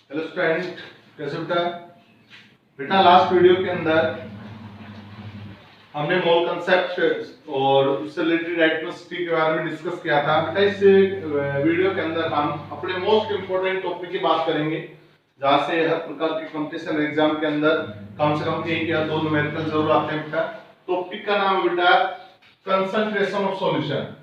Hello student, कैसे बेटा? बेटा लास्ट वीडियो के अंदर हमने मोल कंसेप्ट और उससे रिलेटेड एटमॉस्फेयर के बारे में डिस्कस किया था। बेटा इस वीडियो के अंदर हम अपने मोस्ट इंपोर्टेंट टॉपिक की बात करेंगे, जहां से हर प्रकार के कंपटीशन एग्जाम के अंदर कम से कम 1 या 2 न्यूमेरिकल जरूर आते हैं। बेटा टॉपिक का नाम है बेटा कंसंट्रेशन ऑफ सॉल्यूशन।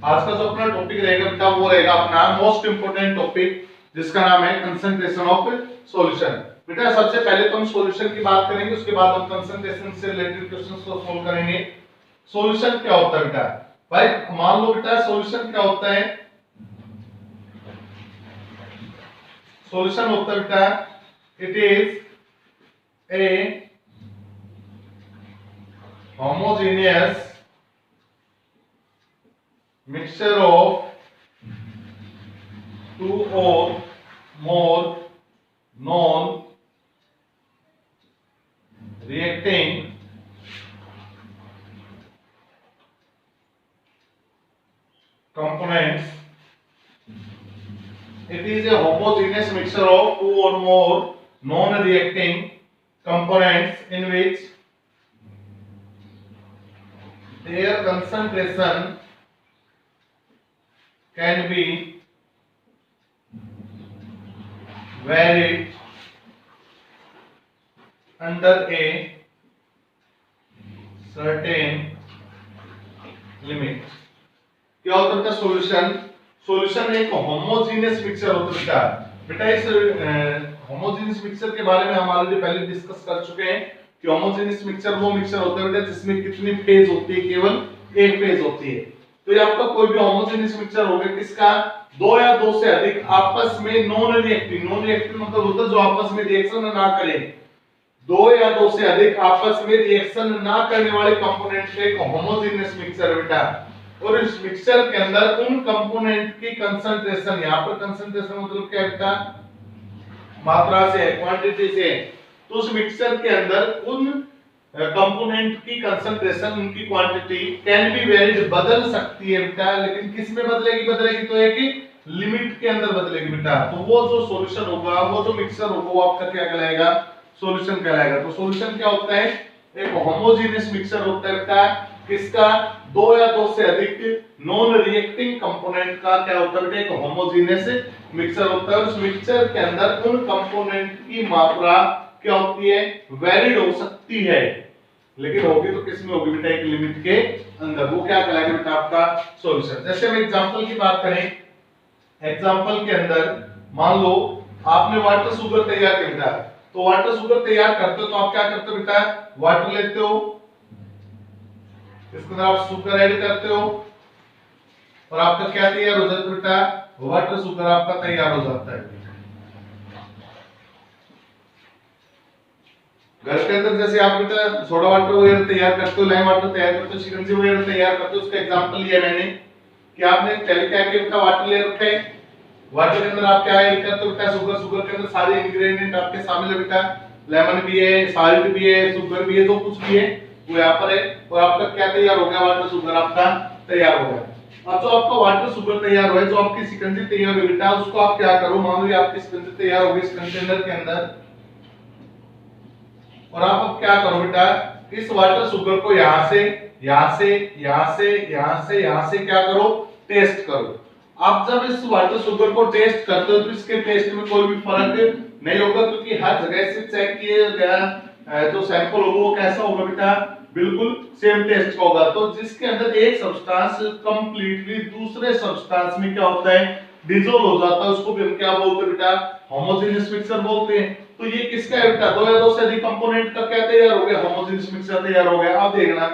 आज का जो अपना टॉपिक रहेगा बेटा वो रहेगा अपना मोस्ट इंपोर्टेंट टॉपिक, जिसका नाम है कंसंट्रेशन ऑफ सॉल्यूशन। बेटा सबसे पहले तो हम सॉल्यूशन की बात करेंगे, उसके बाद हम कंसंट्रेशन से रिलेटेड क्वेश्चंस को सॉल्व करेंगे। सॉल्यूशन क्या होता है बेटा? भाई मान लो बेटा सॉल्यूशन क्या होता है? सॉल्यूशन होता है बेटा it is a homogeneous mixture of two or more non-reacting components. It is a homogeneous mixture of two or more non-reacting components in which their concentration can be varied under a certain limit. क्या होता है solution? Solution एक homogeneous mixture होता है बेटा। इस homogeneous mixture के बारे में हम ऑलरेडी पहले डिस्कस कर चुके हैं कि होमोजेनियस मिक्सचर वो मिक्सचर होता है बेटा जिसमें कितनी फेज होती है? केवल एक फेज होती है। तो ये आपका कोई भी होमोजेनियस मिक्सचर होगा किसका? दो या दो से अधिक आपस में नॉन रिएक्टिव मतलब होता है जो आपस में रिएक्शन ना करें। दो या दो से अधिक आपस में रिएक्शन ना करने वाले कंपोनेंट का एक होमोजेनियस मिक्सचर बेटा। और इस मिक्सचर के अंदर उन कंपोनेंट की कंसंट्रेशन, यहाँ पर कंसंट्रेशन मतलब क्या बेटा? मात्रा से, क्वांटिटी से। तो उस मिक्सचर के अंदर उन कंपोनेंट की कंसंट्रेशन, उनकी क्वांटिटी कैन बी वेरीड, बदल सकती है बेटा। लेकिन किस में बदलेगी तो एक लिमिट के अंदर बदलेगी बेटा। तो वो जो सॉल्यूशन होगा, वो जो मिक्सचर होगा, वो आपका क्या कहलाएगा? सॉल्यूशन कहलाएगा। तो सॉल्यूशन क्या होता है? एक होमोजेनियस मिक्सचर होता है बेटा। किसका? दो या दो से अधिक नॉन रिएक्टिंग कंपोनेंट का क्या होता है बेटा? एक होमोजेनियस मिक्सचर होता है। उस मिक्सचर के अंदर उन कंपोनेंट की मात्रा क्या होती है? वेरिड हो सकती है, लेकिन होगी तो किस में होगी बेटा? एक लिमिट के अंदर। वो क्या कहलाएगा बेटा? आपका सॉल्यूशन। जैसे हम एग्जांपल की बात करें, एग्जांपल के अंदर मान लो आपने वाटर शुगर तैयार किया बेटा। तो वाटर शुगर तैयार करते हो तो आप क्या करते हो बेटा? वाटर लेते हो, इसके अंदर आप शुगर ऐड करते हो और आपका क्या तैयार हो जाता है बेटा? वाटर शुगर आपका तैयार हो जाता है। घर के अंदर जैसे आप बेटा सोडा वाटर वगैरह तैयार करते हो, लाइम वाटर तैयार करते हो, शिकंजी वगैरह तैयार करते हो, उसका एग्जांपल लिया मैंने कि आपने पहले क्या किया बेटा? वाटर ले रखा है। वाटर के अंदर आप क्या ऐड करते हो बेटा? शुगर के अंदर सारे इंग्रेडिएंट आपके शामिल है बेटा। लेमन भी है, साल्ट भी है, शुगर भी है, जो कुछ भी है वो यहाँ पर है। और आपका क्या तैयार हो गया? वाटर शुगर आपका तैयार हो गया। अब जो आपका वाटर शुगर तैयार हुआ है, जो आपकी शिकंजी तैयार हुई बेटा, उसको आप क्या करो? मान लो आपकी शिकंजी तैयार हो गई इस कंटेनर के अंदर, और आप अब क्या करो बेटा? इस वाटर शुगर को यहां से क्या करो? टेस्ट करो। आप जब इस वाटर शुगर को टेस्ट करते हो तो इसके टेस्ट में कोई भी फर्क नहीं होगा, क्योंकि हर जगह से चेक किया गया जो सैंपल होगा वो कैसा होगा बेटा? बिल्कुल सेम टेस्ट का होगा। तो जिसके अंदर एक सब्सटेंस कंप्लीटली दूसरे सब्सटेंस में क्या होता है? डिसॉल्व हो जाता है, उसको भी हम क्या बोलते हैं बेटा? होमोजेनियस मिक्सचर बोलते हैं। तो ये किसका है बेटा? दो या दो से अधिक कंपोनेंट का क्या तैयार हो गया? होमोजेनियस मिक्सचर तैयार हो गया। अब देखना,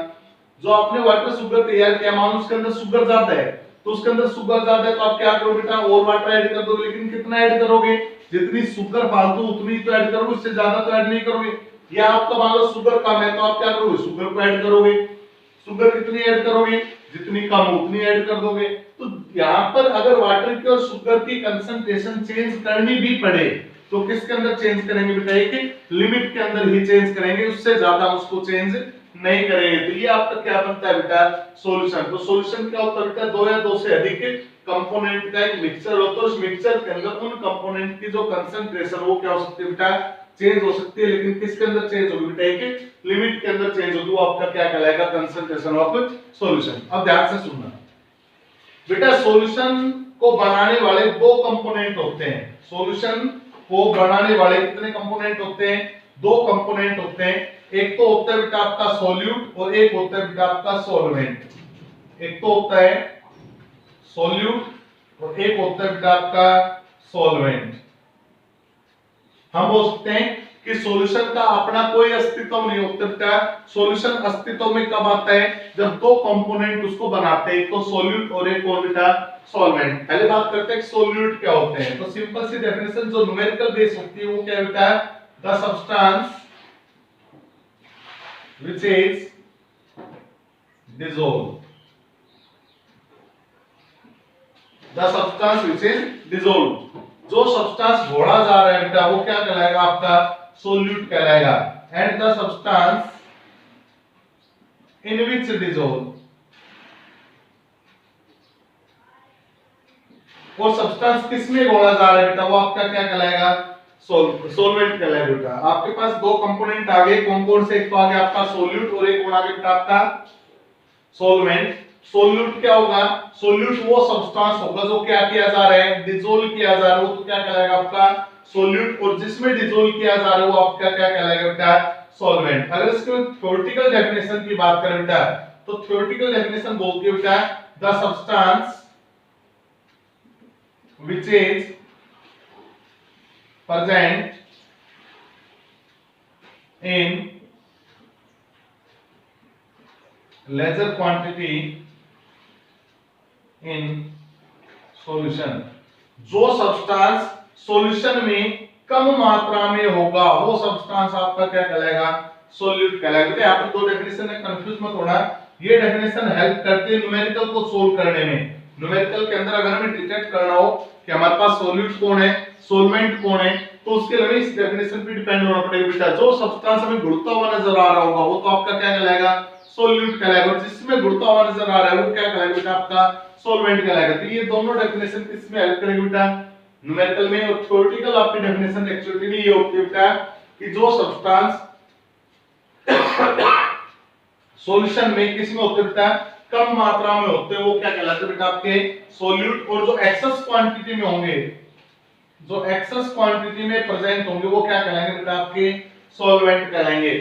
जो आपने वाटर शुगर तैयार किया, मान लो उसके अंदर शुगर ज्यादा है, तो उसके अंदर शुगर ज्यादा है तो आप क्या करो बेटा? और वाटर ऐड कर दो। लेकिन कितना ऐड करोगे? जितनी शुगर फालतू उतनी तो ऐड करोगे, उससे ज्यादा तो ऐड नहीं करोगे। या आपका मान लो शुगर कम है तो आप क्या करोगे? शुगर को ऐड करोगे। शुगर कितनी ऐड करोगे? जितनी कम उतनी ऐड कर दोगे। तो यहाँ पर अगर वाटर की और शुगर की कंसंट्रेशन चेंज करनी भी पड़े तो किसके अंदर चेंज करेंगे बेटा? एक लिमिट के अंदर ही चेंज करेंगे, उससे ज्यादा उसको चेंज नहीं करेंगे। तो ये आपका क्या बनता है बेटा, सॉल्यूशन। तो सॉल्यूशन क्या होता है बेटा, दो या दो से अधिक कंपोनेंट का एक मिक्सचर होता है। उस मिक्सचर के अंदर उन कंपोनेंट की जो कंसंट्रेशन वो क्या हो सकती है बेटा, चेंज हो सकती है, लेकिन किसके अंदर चेंज होगी बेटा, एक लिमिट के अंदर चेंज होगी। वो आपका क्या कहलाएगा, कंसंट्रेशन ऑफ सॉल्यूशन। अब ध्यान से सुनना बेटा, सॉल्यूशन को बनाने वाले दो कंपोनेंट होते हैं। सॉल्यूशन को बनाने वाले कितने कंपोनेंट होते हैं, दो कंपोनेंट होते हैं। एक तो होता है बेटा आपका सॉल्यूट और एक होता है बेटा आपका सॉल्वेंट। एक तो होता है सॉल्यूट और एक होता है बेटा आपका सॉल्वेंट। हम बोल सकते हैं कि सॉल्यूशन का अपना कोई अस्तित्व नहीं होता बेटा। सॉल्यूशन अस्तित्व में कब आता है, जब दो कंपोनेंट उसको बनाते हैं, एक तो सॉल्यूट और एक और बेटा सॉल्वेंट। पहले बात करते हैं सॉल्यूट क्या होते हैं। तो सिंपल सी डेफिनेशन जो न्यूमेरिकल बेस होती है वो क्या बेटा, the substance which is dissolve, the substance which is dissolve. जो सब्सटेंस घोड़ा जा रहा है बेटा वो क्या कहलाएगा, आपका सॉल्यूट कहलाएगा। And the substance in which dissolve, और सब्सटेंस किसमें घोड़ा जा रहा है बेटा वो आपका क्या कहलाएगा, सॉल्वेंट कहलाएगा बेटा। आपके पास दो कंपोनेंट आ गए, कौन कौन से, एक तो आ गया आपका सॉल्यूट और एक और आ गया आपका सॉल्वेंट। सॉल्यूट क्या होगा, सॉल्यूट वो सब्सटेंस होगा जो क्या किया जा रहा है, डिसॉल्व किया जा रहा है, वो तो क्या कहलाएगा आपका सॉल्यूट। और जिसमें डिसॉल्व किया जा रहा है वो आपका क्या कहलाएगा बेटा, सॉल्वेंट। अगर इसके थ्योरेटिकल डेफिनेशन की बात करें बेटा, तो थ्योरेटिकल डेफिनेशन बोलती है बेटा, the substance which is present in lesser quantity in solution। जो सब्सटेंस सॉल्यूशन में कम मात्रा में होगा वो सब्सटेंस आपका क्या कहलाएगा, सॉल्यूट कहलाएगा। यहाँ पर दो डेफिनेशन है, कंफ्यूज मत होना। ये डेफिनेशन हेल्प करती है न्यूमेरिकल को सोल्व करने में। न्यूमेरिकल के अंदर अगर हमें डिटेक्ट करना हो कि हमारे पास सॉल्यूट कौन है, सॉल्वेंट कौन है, तो उसके लिए इस डेफिनेशन पे डिपेंड होना पड़ेगा बेटा। जो सब्सटेंस हमें घुलता हुआ नजर आ रहा होगा वो तो आपका क्या कहलाएगा, सॉल्यूट कहलाएगा। और जिसमें घुलता हुआ नजर आ रहा है वो क्या कहलाएगा बेटा, आपका सॉल्वेंट कहलाएगा। तो ये दोनों डेफिनेशन किसमें हेल्प करेगी बेटा, न्यूमेरिकल में। और थ्योरेटिकल आपकी डेफिनेशन एक्चुअली में ये होती है बेटा कि जो सब्सटेंस सॉल्यूशन में किसमें होते हैं बेटा, कम मात्रा में होते हैं, वो क्या कहलाते हैं बेटा, आपके सॉल्यूट। और जो एक्सेस क्वांटिटी में होंगे, जो एक्सेस क्वांटिटी में प्रेजेंट होंगे वो क्या कहलाएंगे बेटा, आपके सॉल्वेंट कहलाएंगे।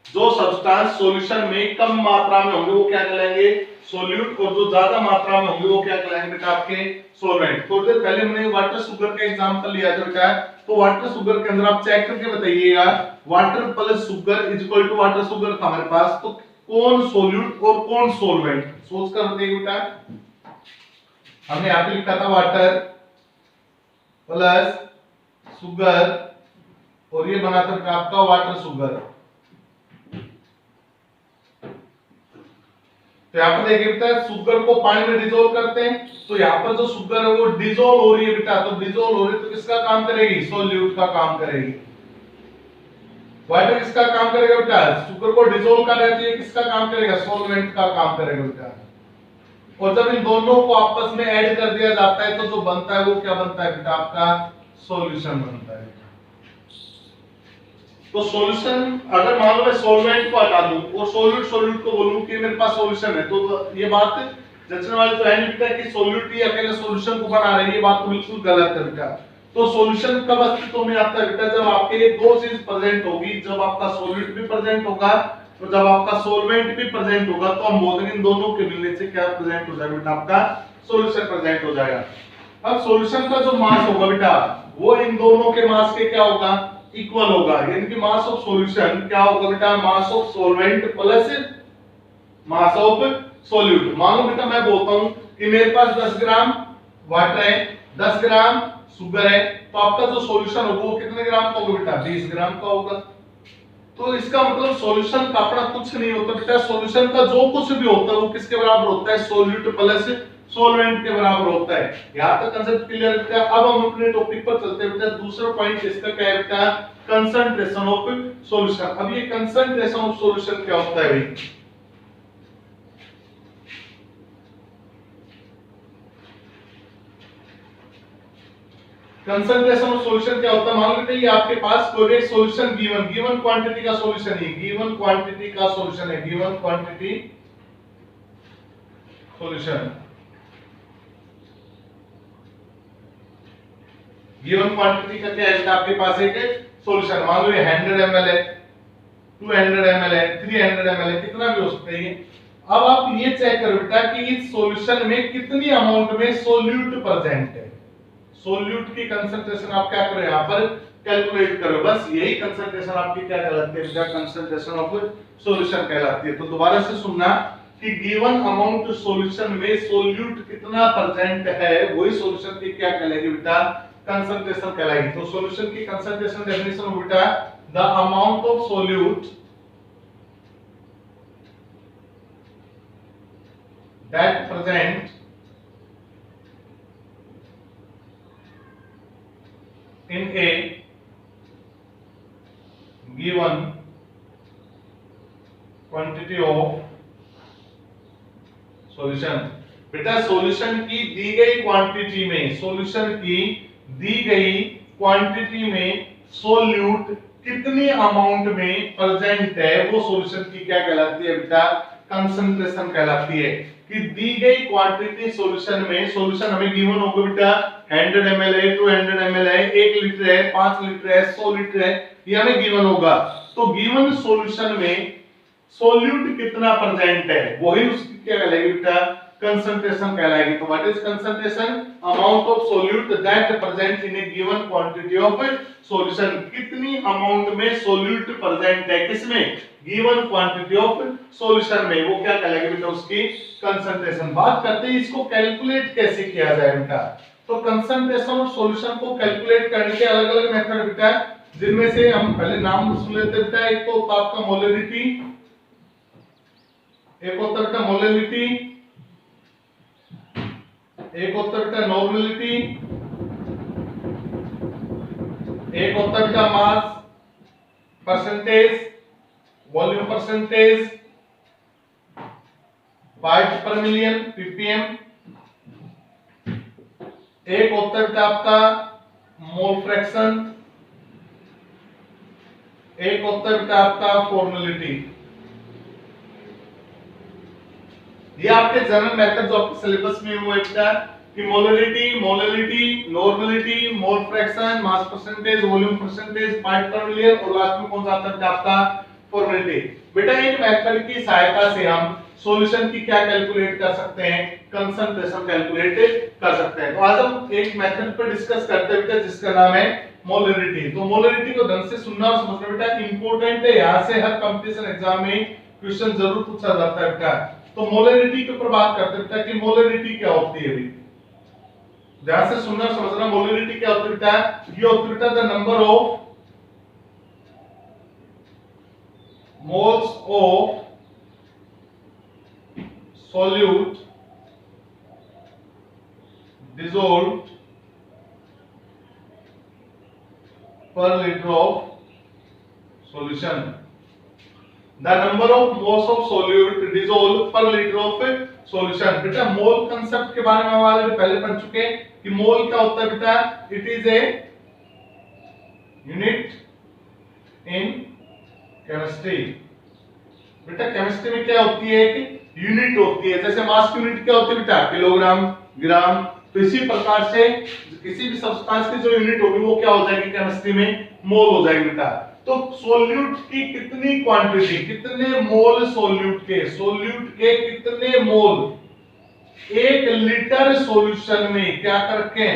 जो सब्सटेंस सॉल्यूशन में कम मात्रा में होंगे वो क्या कहलाएंगे, सॉल्यूट। और जो ज्यादा मात्रा में होंगे वो क्या कहलाएंगे बेटा, आपके सॉल्वेंट। थोड़ी देर पहले हमने वाटर शुगर का एग्जांपल लिया था बेटा, तो वाटर शुगर के अंदर आप चेक करके बताइएगा, water plus sugar is equal to water sugar था हमारे पास, तो कौन सॉल्यूट और कौन सॉल्वेंट, सोच कर बताइए बेटा। हमने यहां पे लिखा था वाटर प्लस शुगर और ये बना था आपका वाटर शुगर। तो यहां पर देखिए बेटा, शुगर को पानी में डिसॉल्व करते हैं, तो यहां पर जो शुगर है वो डिसॉल्व हो रही है बेटा। तो डिसॉल्व हो रही है तो किसका काम करेगी, सॉल्यूट का काम करेगी। वाटर किसका काम करेगा बेटा, शुगर को डिसॉल्व कर रहा है तो ये किसका काम करेगा, सॉल्वेंट का काम करेगा बेटा। और जब इन दोनों को आपस में ऐड कर दिया जाता है तो जो बनता है वो क्या बनता है बेटा, आपका सॉल्यूशन बनता है। तो सॉल्यूशन, अगर मान लो मैं सॉल्वेंट को हटा दूं और सॉल्यूट को बोलूं कि मेरे पास सॉल्यूशन है, तो ये बात जचने वाली तो है नहीं बेटा कि सॉल्यूट ही अकेले सॉल्यूशन को बना रहे हैं, ये बात तो बिल्कुल गलत है बेटा। तो सॉल्यूशन कब अस्तित्व में आता है बेटा, जब आपके दो चीज प्रेजेंट होगी, जब आपका सॉल्यूट भी प्रेजेंट होगा और जब आपका सॉल्वेंट भी प्रेजेंट होगा, तो हम बोलते हैं इन दोनों के मिलने से क्या प्रेजेंट हो जाएगा बेटा, आपका सॉल्यूशन प्रेजेंट हो जाएगा। अब सॉल्यूशन का जो मास होगा बेटा वो इन दोनों के मास के क्या होगा, इक्वल होगा। यानी कि मास ऑफ सॉल्यूशन क्या होगा बेटा, mass of solvent plus mass of solute. मान लो बेटा मैं बोलता हूं कि मेरे पास 10 ग्राम वाटर है, 10 ग्राम शुगर है, तो आपका जो सॉल्यूशन होगा वो कितने ग्राम का होगा बेटा, 20 ग्राम का होगा। तो इसका मतलब सॉल्यूशन का अपना कुछ नहीं होता बेटा, सॉल्यूशन का जो कुछ भी होता है वो किसके बराबर होता है, सॉल्यूट प्लस सॉल्वेंट के बराबर होता है। यहाँ तक कंसेप्ट क्लियर है। अब हम अपने टॉपिक पर चलते हैं बेटा। दूसरा पॉइंट इसका क्या है बेटा, कंसंट्रेशन ऑफ सॉल्यूशन। अब ये कंसंट्रेशन ऑफ सॉल्यूशन क्या होता है भाई, कंसंट्रेशन ऑफ सॉल्यूशन क्या होता है। मान लेते हैं आपके पास कोई एक सॉल्यूशन गिवन क्वांटिटी का सॉल्यूशन है, गिवन क्वांटिटी का सॉल्यूशन है, given quantity solution, given quantity का क्या है, आपके पास एक सॉल्यूशन, मान लो ये 100 ml है, 200 ml है, 300 ml है, कितना भी हो सकता है। अब आप ये चेक करो बेटा कि इस सॉल्यूशन में कितनी अमाउंट में सोल्यूट प्रेजेंट है। सोल्यूट की कंसंट्रेशन आप क्या करो, यहां पर कैलकुलेट करो। बस यही कंसंट्रेशन आपकी क्या कहलाती है बेटा, कंसंट्रेशन ऑफ सॉल्यूशन कहलाती है। तो दोबारा से सुनना कि गिवन अमाउंट सॉल्यूशन में सोल्यूट कितना प्रेजेंट है, वही सॉल्यूशन की क्या कहलाएगी बेटा, कंसंट्रेशन कहलाएगी। तो सॉल्यूशन की कंसंट्रेशन डेफिनेशन हो बेटा, the amount of solute that present in a given quantity of solution। बेटा सॉल्यूशन की दी गई क्वांटिटी में, सॉल्यूशन की दी गई क्वांटिटी में सोल्यूट कितनी अमाउंट में प्रेजेंट है, वो सॉल्यूशन की क्या कहलाती है बेटा, कंसंट्रेशन कहलाती है। कि दी गई क्वांटिटी सॉल्यूशन में, सॉल्यूशन हमें गिवन होगा बेटा 100 ml है, 200 ml है, 1 लीटर है, 5 लीटर है, 100 लीटर है, ये हमें गिवन होगा। तो गिवन सॉल्यूशन में सोल्यूट कितना प्रेजेंट है, वही उसकी क्या कहलाएगी बेटा, कंसंट्रेशन कहलाएगी। तो what is concentration, amount of solute that present in A given quantity of solution. कितनी अमाउंट में सोल्यूट प्रेजेंट है, किसमें, गिवन क्वांटिटी ऑफ सॉल्यूशन में, वो क्या कहलाएगी बेटा, उसकी कंसंट्रेशन। बात करते हैं इसको कैलकुलेट कैसे किया जाए बेटा। तो कंसंट्रेशन ऑफ सॉल्यूशन को कैलकुलेट करने के अलग अलग मेथड बेटा, जिनमें से हम पहले नाम सुन लेते बेटा। एक तो होता है आपका मोलरिटी, एक होता है बेटा मोलरिटी, एक होता है बेटा नॉर्मलिटी, एक होता है बेटा mass percentage, volume percentage, part पर मिलियन ppm, एक होता है बेटा आपका मोल फ्रैक्शन, एक होता है बेटा आपका फॉर्मुलिटी। ये आपके जनरल मेथड जो आपके सिलेबस में वो बेटा कि molarity, normality, mole fraction, mass percentage, volume percentage, part पर मिलियन, और लास्ट में कौन सा आता है बेटा आपका फॉर्मुलिटी। बेटा इन मेथड की सहायता से हम सॉल्यूशन की क्या कैलकुलेट कर सकते हैं, कंसंट्रेशन कैलकुलेट कर सकते हैं। तो आज हम एक मेथड पर डिस्कस करते हैं बेटा जिसका नाम है मोलरिटी। तो मोलरिटी को ढंग से सुनना और समझना बेटा इंपॉर्टेंट है, यहां से हर कंपटीशन एग्जाम में क्वेश्चन जरूर पूछा जाता है बेटा। तो मोलरिटी के ऊपर बात करते हैं बेटा कि मोलरिटी क्या होती है भाई, ध्यान से सुनना समझना। मोलरिटी क्या होती है बेटा, ये होती है बेटा the number of moles of solute dissolved per liter of solution। The number of moles of solute dissolved per liter of solution। बेटा मोल कंसेप्ट के बारे में हम ऑलरेडी पहले पढ़ चुके हैं कि मोल क्या होता है बेटा, it is a unit in chemistry. बेटा केमिस्ट्री में क्या होती है, कि यूनिट होती है। जैसे मास यूनिट क्या होती है बेटा, किलोग्राम, ग्राम। तो इसी प्रकार से किसी भी सब्सटेंस की जो यूनिट होगी वो क्या हो जाएगी केमिस्ट्री में, मोल हो जाएगी बेटा। तो सोल्यूट की कितनी क्वांटिटी, कितने मोल सोल्यूट के कितने मोल 1 लीटर सॉल्यूशन में क्या करके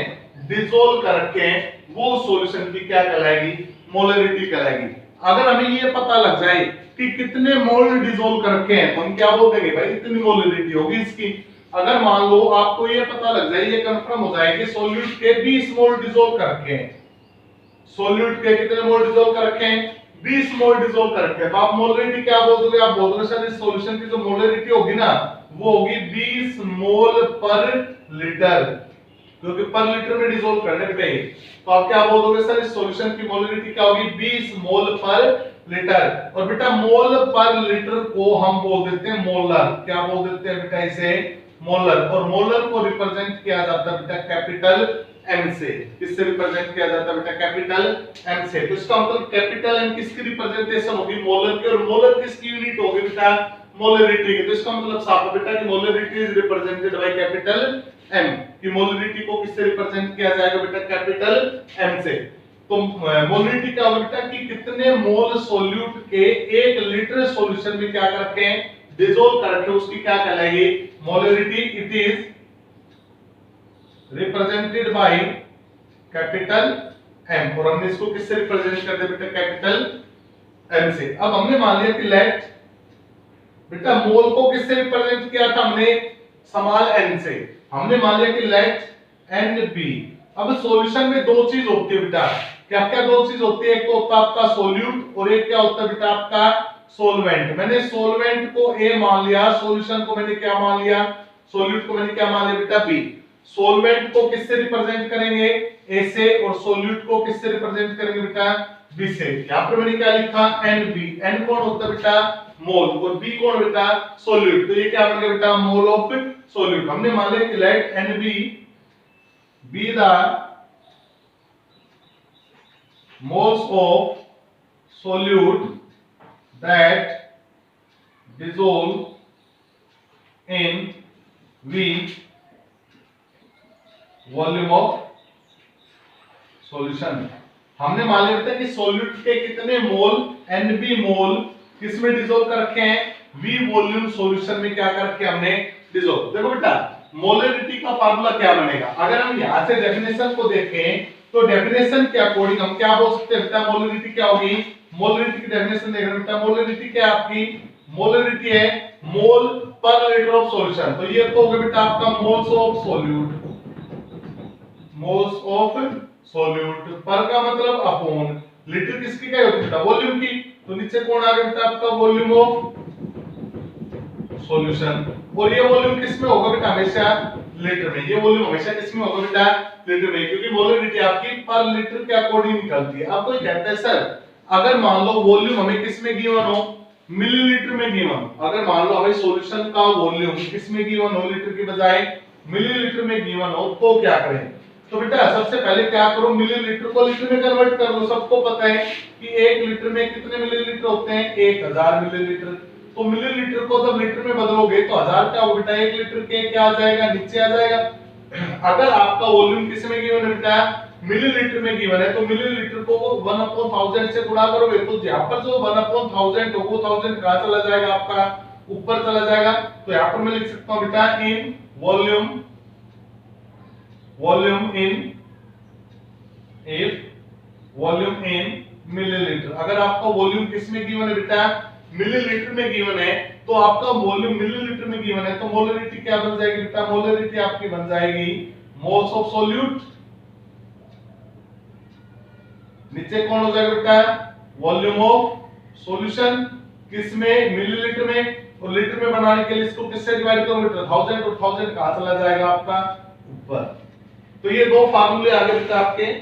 डिसोल्व करके, वो सॉल्यूशन की क्या कहलाएगी, मोलरिटी कहलाएगी। अगर हमें ये पता लग जाए कि कितने मोल डिसोल्व करके हैं तो हम क्या बोल देंगे भाई, इतनी मोलरिटी होगी इसकी। अगर मान लो आपको ये पता लग जाए, ये कंफर्म हो जाए कि सोल्यूट के 20 मोल डिसोल्व करके हैं, सोल्यूट के कितने मोल डिसोल्व करके हैं 20 मोल डिसॉल्व कर रखे हैं, तो आप मोलरिटी क्या बोल दोगे, आप बोल दोगे सर इस सॉल्यूशन की जो मोलरिटी होगी ना वो होगी 20 मोल पर लीटर, क्योंकि पर लीटर में डिसॉल्व करने पे, तो आप क्या बोल दोगे सर इस सॉल्यूशन की मोलरिटी क्या होगी 20 मोल पर लीटर। और बेटा मोल पर लीटर को हम बोल देते हैं मोलर, क्या बोल देते हैं बेटा इसे मोलर, और मोलर को रिप्रेजेंट किया जाता है बेटा कैपिटल एम से, किससे रिप्रेजेंट किया जाता है बेटा कैपिटल एम से। तो इसका मतलब कैपिटल एम किसकी रिप्रेजेंटेशन होगी मोलर की, और मोलर किसकी यूनिट होगी बेटा मोलरिटी की। तो इसका मतलब साफ है बेटा कि molarity is represented by capital M, कि मोलरिटी को किससे रिप्रेजेंट किया जाएगा बेटा कैपिटल एम से। तो मोलरिटी क्या होगा बेटा कि कितने मोल सोल्यूट के 1 लीटर सॉल्यूशन में क्या कर रखे हैं डिसॉल्व कर रखे, उसकी क्या कहलाएगी molarity. It is represented by capital M, और हमने इसको किससे रिप्रेजेंट कर दिया बेटा कैपिटल एम से। अब हमने मान लिया कि लेट बेटा मोल को किससे रिप्रेजेंट किया था हमने स्मॉल एन से, हमने मान लिया कि लेट एन बी। अब सॉल्यूशन में दो चीज होती है बेटा, क्या क्या दो चीज होती है, एक तो होता है आपका सोल्यूट और एक क्या होता है बेटा आपका सोलवेंट। मैंने सोलवेंट को ए मान लिया, सॉल्यूशन को मैंने क्या मान लिया, सोल्यूट को मैंने क्या मान लिया बेटा बी। सोलवेंट को किससे रिप्रेजेंट करेंगे ए से, और सोल्यूट को किससे रिप्रेजेंट करेंगे बेटा बी से। यहां पर मैंने क्या लिखा एन बी, एन कौन होता है बेटा मोल और बी कौन बेटा सोल्यूट, तो ये क्या बन गया बेटा मोल ऑफ सोल्यूट। हमने मान लिया कि let N B be the moles of solute that dissolve in V volume of solution। हमने मान लिया कि सोल्यूट के कितने मोल Nb मोल किसमें डिसॉल्व कर रखे हैं V वॉल्यूम सॉल्यूशन में क्या कर रखे हमने डिसॉल्व। देखो बेटा मोलरिटी का फार्मूला क्या बनेगा, अगर हम यहां से डेफिनेशन को देखें तो डेफिनेशन के अकॉर्डिंग हम क्या बोल सकते हैं बेटा मोलरिटी क्या होगी, मोलरिटी की डेफिनेशन देख रहे हैं बेटा मोलरिटी क्या आपकी मोलरिटी है मोल पर लीटर ऑफ सॉल्यूशन। तो ये तो होगा बेटा आपका moles of solute, moles of solute पर का मतलब अपॉन लीटर किसकी क्या होती है बेटा वॉल्यूम की, तो नीचे कौन आ गया बेटा आपका वॉल्यूम ऑफ सॉल्यूशन। और ये वॉल्यूम किसमें होगा बेटा हमेशा लीटर में, ये वॉल्यूम हमेशा किसमें होगा बेटा लीटर में, क्योंकि मोलरिटी आपकी पर लीटर के अकॉर्डिंग निकलती है। अब कोई कहता है सर अगर मान लो वॉल्यूम हमें किसमें गिवन हो मिलीलीटर में गिवन, अगर मान लो हमें सॉल्यूशन का वॉल्यूम किसमें गिवन हो लीटर की बजाय मिलीलीटर में गिवन हो तो क्या करें। तो बेटा सबसे पहले क्या करो मिलीलीटर को लीटर में कन्वर्ट कर लो। सबको पता है कि 1 लीटर में कितने मिलीलीटर होते हैं 1000 मिलीलीटर, तो मिलीलीटर को जब लीटर में बदलोगे तो 1000 क्या होगा बेटा 1 लीटर के क्या आ जाएगा नीचे आ जाएगा। अगर आपका वॉल्यूम किस में गिवन है बेटा मिलीलीटर में गिवन है तो मिलीलीटर को 1/1000 से गुणा करोगे तो यहां पर जो 1/1000 हो वो 1000 कहां चला जाएगा आपका ऊपर चला जाएगा। तो यहां पर मैं लिख सकता हूं बेटा in volume, volume in if volume in millilitre. अगर आपका वॉल्यूम किस में गिवन है बेटा मिलीलीटर में गिवन है तो आपका वॉल्यूम मिलीलीटर में गिवन है तो मोलरिटी क्या बन जाएगी बेटा मोलरिटी आपकी बन जाएगी मोल्स ऑफ सॉल्यूट, नीचे कौन हो जाएगा बेटा वॉल्यूम ऑफ सॉल्यूशन किसमें मिलीलीटर में, और लीटर में बनाने के लिए इसको किससे डिवाइड करो बेटा 1000 और 1000 कहां चला जाएगा आपका ऊपर। तो ये दो फार्मूले आ गए बेटा आपके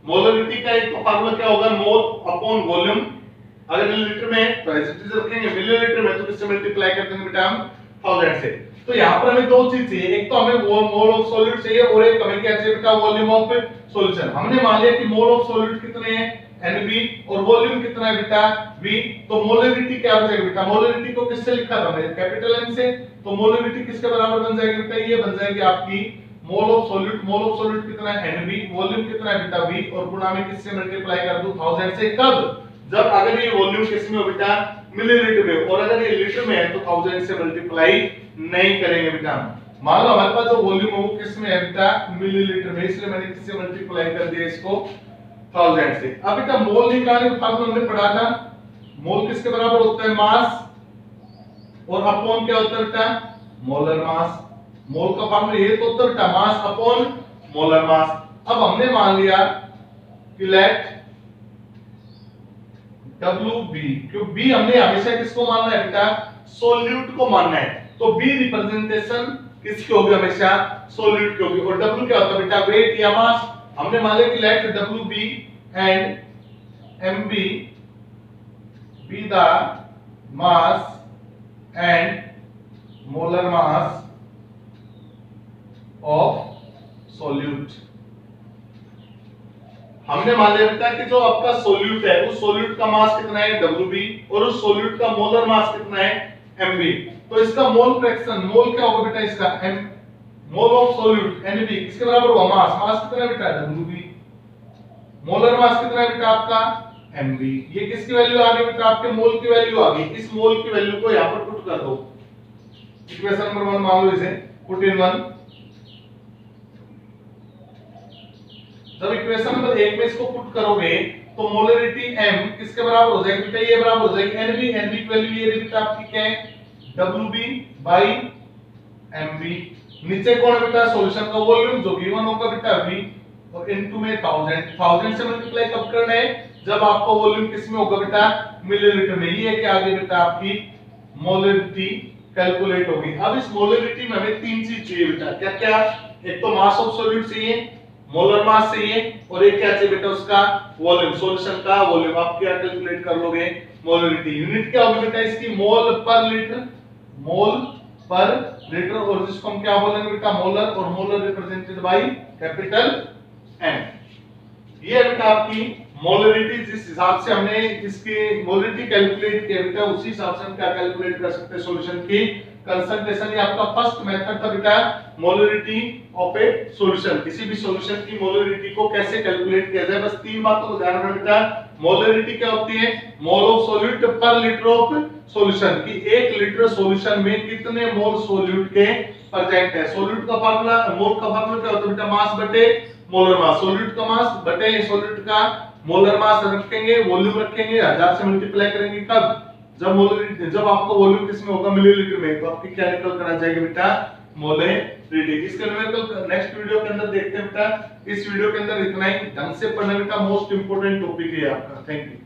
मोलरिटी का। एक तो फार्मूला क्या होगा मोल अपॉन वॉल्यूम, अगर मिलीलीटर में तो ऐसे चीज रखेंगे मिलीलीटर में तो किससे मल्टीप्लाई कर देंगे बेटा हम 1000 से। तो यहां पर हमें दो चीज चाहिए, एक तो हमें मोल ऑफ सॉल्यूट चाहिए और एक हमें क्या चाहिए बेटा वॉल्यूम ऑफ सॉल्यूशन। हमने मान लिया कि मोल ऑफ सॉल्यूट कितने हैं Nb और वॉल्यूम कितना है बेटा V, तो मोलरिटी क्या हो जाएगी बेटा मोलरिटी को किससे लिखा था हमने कैपिटल M से, तो मोलरिटी किसके बराबर बन जाएगी बेटा ये बन जाएगी आपकी mole of solute. Mole of solute कितना है Nb, वॉल्यूम कितना है बेटा V और गुणा में किससे मल्टीप्लाई कर दूं 1000 से। कब जब अगर ये वॉल्यूम किसमें हो बेटा मिलीलीटर में, और अगर ये लीटर में है तो 1000 से मल्टीप्लाई नहीं करेंगे बेटा। मान लो हमारे पास जो वॉल्यूम है वो किसमें है बेटा मिलीलीटर में, इसलिए मैंने किससे मल्टीप्लाई कर दिया इसको 1000 से। अब बेटा मोल निकालने का फार्मूला हमने पढ़ा था, मोल किसके बराबर होता है मास और अपॉन क्या होता है बेटा मोलर मास। मोल का फार्मूला ये तो होता है बेटा मास अपॉन मोलर मास। अब हमने मान लिया कि लेट WB, क्यों B हमने हमेशा किसको मानना है बेटा, सोल्यूट को मानना है, तो B रिप्रेजेंटेशन किसकी होगी, हमेशा सोल्यूट की होगी। और W क्या होता है बेटा, वेट या मास। हमने मान लिया कि let WB and MB be the mass and molar mass of solute। हमने मान लिया बेटा कि जो आपका सोल्यूट है उस सोल्यूट का मास कितना है WB और उस सोल्यूट का मोलर मास कितना है MB। तो इसका मोल फ्रैक्शन, मोल क्या होगा बेटा इसका, M mole of solute NB किसके बराबर होगा, मास। मास कितना है बेटा WB, मोलर मास कितना है बेटा आपका MB। ये किसकी वैल्यू आ गई बेटा, आपके मोल की वैल्यू आ गई। इस मोल की वैल्यू को यहां पर पुट कर दो, इक्वेशन नंबर 1 मान लो इसे, पुट इन 1। जब इक्वेशन नंबर 1 में इसको पुट करोगे तो मोलरिटी M किसके बराबर हो जाएगी बेटा, ये बराबर हो जाएगी NB। NB की वैल्यू ये बेटा आपकी क्या है, WB बाई MB। नीचे कौन है बेटा, सॉल्यूशन का वॉल्यूम जो गिवन होगा बेटा V, और इनटू में 1000 से मल्टीप्लाई कब करना है, जब आपका वॉल्यूम किस में होगा बेटा, मिलीलीटर में। ये क्या आ गई बेटा आपकी मोलरिटी कैलकुलेट होगी। अब इस मोलरिटी में हमें तीन चीज चाहिए बेटा, क्या क्या, एक तो मास ऑफ सॉल्यूट चाहिए, मोलर मास चाहिए, और एक क्या चाहिए बेटा, उसका वॉल्यूम, सॉल्यूशन का वॉल्यूम। आप क्या कैलकुलेट कर लोगे, मोलरिटी। यूनिट क्या होगी बेटा इसकी, मोल पर लीटर, मोल पर लीटर, और जिसको हम क्या बोलेंगे बेटा, मोलर, और molar represented by capital M। ये है बेटा आपकी मोलरिटी। जिस हिसाब से हमने इसकी मोलरिटी कैलकुलेट किया बेटा, उसी हिसाब से हम क्या कैलकुलेट कर सकते हैं सॉल्यूशन की कंसंट्रेशन। ये आपका फर्स्ट मेथड था बेटा, मोलरिटी ऑफ ए सॉल्यूशन। किसी भी सॉल्यूशन की मोलरिटी को कैसे कैलकुलेट किया जाए, बस तीन बातों को ध्यान रखना बेटा। मोलरिटी क्या होती है, मोल ऑफ सॉल्यूट पर लीटर ऑफ सॉल्यूशन, कि 1 लीटर सॉल्यूशन में कितने मोल सॉल्यूट के प्रेजेंट है। सॉल्यूट का फार्मूला, मोल का फार्मूला क्या होता है बेटा, मास बटे मोलर मास। सॉल्यूट का मास बटे सॉल्यूट का मोलर मास रखेंगे, वॉल्यूम रखेंगे, 1000 से मल्टीप्लाई करेंगे, कब, जब मोलरिटी, जब आपका वॉल्यूम किसमें होगा, मिलीलीटर में, तो आपकी क्या निकल कर आ जाएगी बेटा, मोलरिटी। इसके न्यूमेरिकल नेक्स्ट वीडियो के अंदर देखते हैं बेटा। इस वीडियो के अंदर इतना ही, ढंग से पढ़ना बेटा, मोस्ट इंपोर्टेंट टॉपिक है आपका। Thank you.